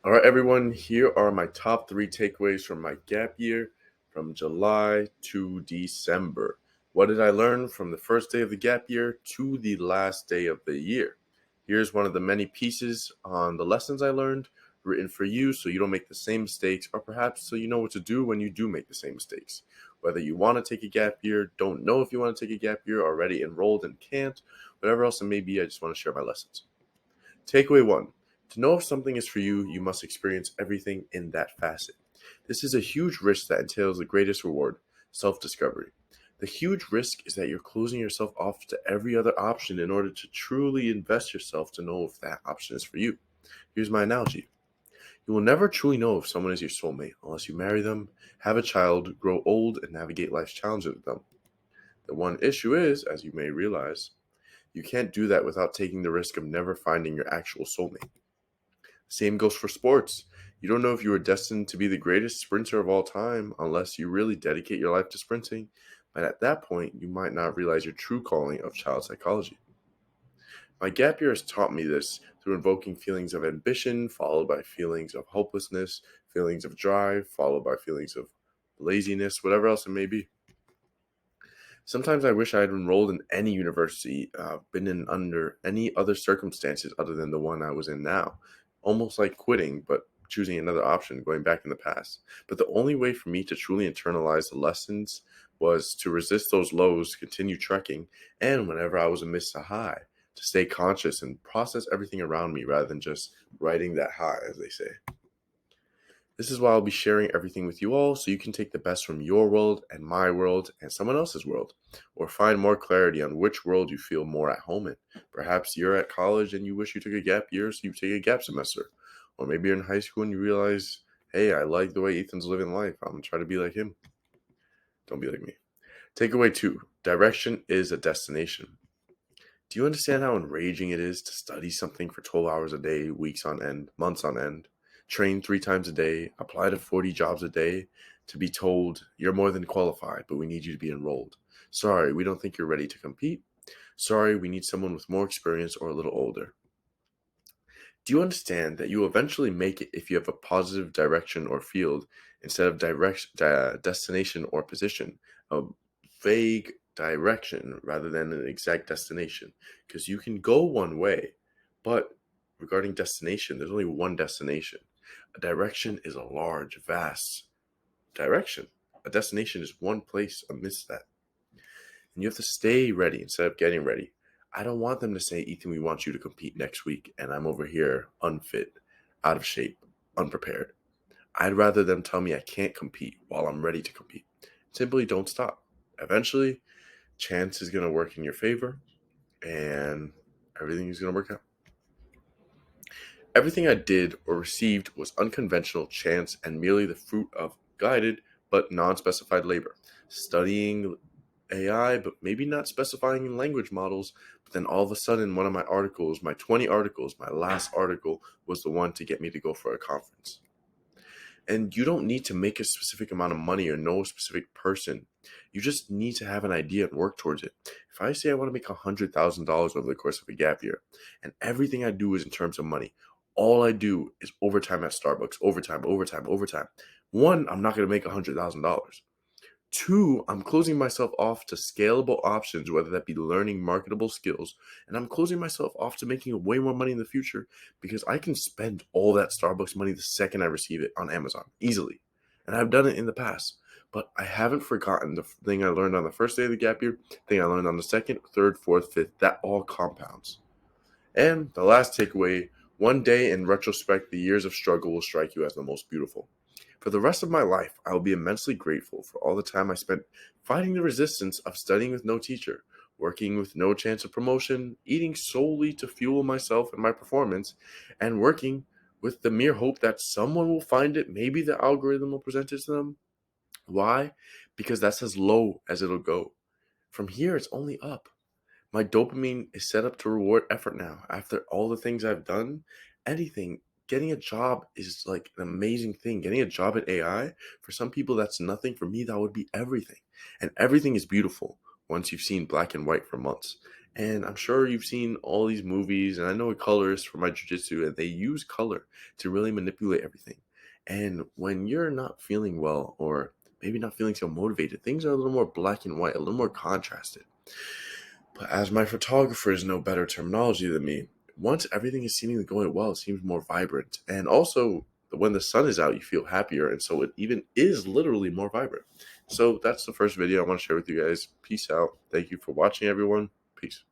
All right, everyone, here are my top three takeaways from my gap year from July to December. What did I learn from the first day of the gap year to the last day of the year? Here's one of the many pieces on the lessons I learned written for you so you don't make the same mistakes, or perhaps so you know what to do when you do make the same mistakes. Whether you want to take a gap year, don't know if you want to take a gap year, already enrolled and can't, whatever else it may be, I just want to share my lessons. Takeaway one: to know if something is for you, you must experience everything in that facet. This is a huge risk that entails the greatest reward: self discovery. The huge risk is that you're closing yourself off to every other option in order to truly invest yourself to know if that option is for you. Here's my analogy: you will never truly know if someone is your soulmate unless you marry them, have a child, grow old, and navigate life's challenges with them. The one issue is, as you may realize, you can't do that without taking the risk of never finding your actual soulmate. Same goes for sports. You don't know if you are destined to be the greatest sprinter of all time unless you really dedicate your life to sprinting, but at that point, you might not realize your true calling of child psychology. My gap year has taught me this through invoking feelings of ambition, followed by feelings of hopelessness, feelings of drive, followed by feelings of laziness, whatever else it may be. Sometimes I wish I had enrolled in any university, been in under any other circumstances other than the one I was in now. Almost like quitting, but choosing another option, going back in the past. But the only way for me to truly internalize the lessons was to resist those lows, continue trekking, and whenever I was amidst a high, to stay conscious and process everything around me rather than just riding that high, as they say. This is why I'll be sharing everything with you all so you can take the best from your world and my world and someone else's world, or find more clarity on which world you feel more at home in. Perhaps you're at college and you wish you took a gap year, so you take a gap semester. Or maybe you're in high school and you realize, hey, I like the way Ethan's living life. I'm going to try to be like him. Don't be like me. Takeaway two: direction is a destination. Do you understand how enraging it is to study something for 12 hours a day, weeks on end, months on end, train 3 times a day, apply to 40 jobs a day, to be told you're more than qualified, but we need you to be enrolled? Sorry, we don't think you're ready to compete. Sorry, we need someone with more experience or a little older. Do you understand that you will eventually make it if you have a positive direction or field instead of destination or position? A vague direction rather than an exact destination. Because you can go one way, but regarding destination, there's only one destination. A direction is a large, vast direction. A destination is one place amidst that. And you have to stay ready instead of getting ready. I don't want them to say, Ethan, we want you to compete next week, and I'm over here unfit, out of shape, unprepared. I'd rather them tell me I can't compete while I'm ready to compete. Simply don't stop. Eventually, chance is going to work in your favor, and everything is going to work out. Everything I did or received was unconventional, chance, and merely the fruit of guided but non specified labor. Studying AI, but maybe not specifying in language models. But then all of a sudden, one of my articles, my 20 articles, my last article was the one to get me to go for a conference. And you don't need to make a specific amount of money or know a specific person. You just need to have an idea and work towards it. If I say I want to make $100,000 over the course of a gap year, and everything I do is in terms of money, all I do is overtime at Starbucks, overtime, overtime, overtime. One, I'm not going to make $100,000. Two, I'm closing myself off to scalable options, whether that be learning marketable skills. And I'm closing myself off to making way more money in the future because I can spend all that Starbucks money the second I receive it on Amazon easily. And I've done it in the past. But I haven't forgotten the thing I learned on the first day of the gap year, thing I learned on the second, third, fourth, fifth. That all compounds. And the last takeaway: one day in retrospect, the years of struggle will strike you as the most beautiful. For the rest of my life, I will be immensely grateful for all the time I spent fighting the resistance of studying with no teacher, working with no chance of promotion, eating solely to fuel myself and my performance, and working with the mere hope that someone will find it. Maybe the algorithm will present it to them. Why? Because that's as low as it'll go. From here, it's only up. My dopamine is set up to reward effort now. After all the things I've done, anything, getting a job is like an amazing thing. Getting a job at AI, for some people, that's nothing. For me, that would be everything. And everything is beautiful once you've seen black and white for months. And I'm sure you've seen all these movies, and I know a colorist for my jujitsu, and they use color to really manipulate everything. And when you're not feeling well, or maybe not feeling so motivated, things are a little more black and white, a little more contrasted. But as my photographers know better terminology than me, once everything is seemingly going well, it seems more vibrant. And also, when the sun is out, you feel happier. And so it even is literally more vibrant. So that's the first video I want to share with you guys. Peace out. Thank you for watching, everyone. Peace.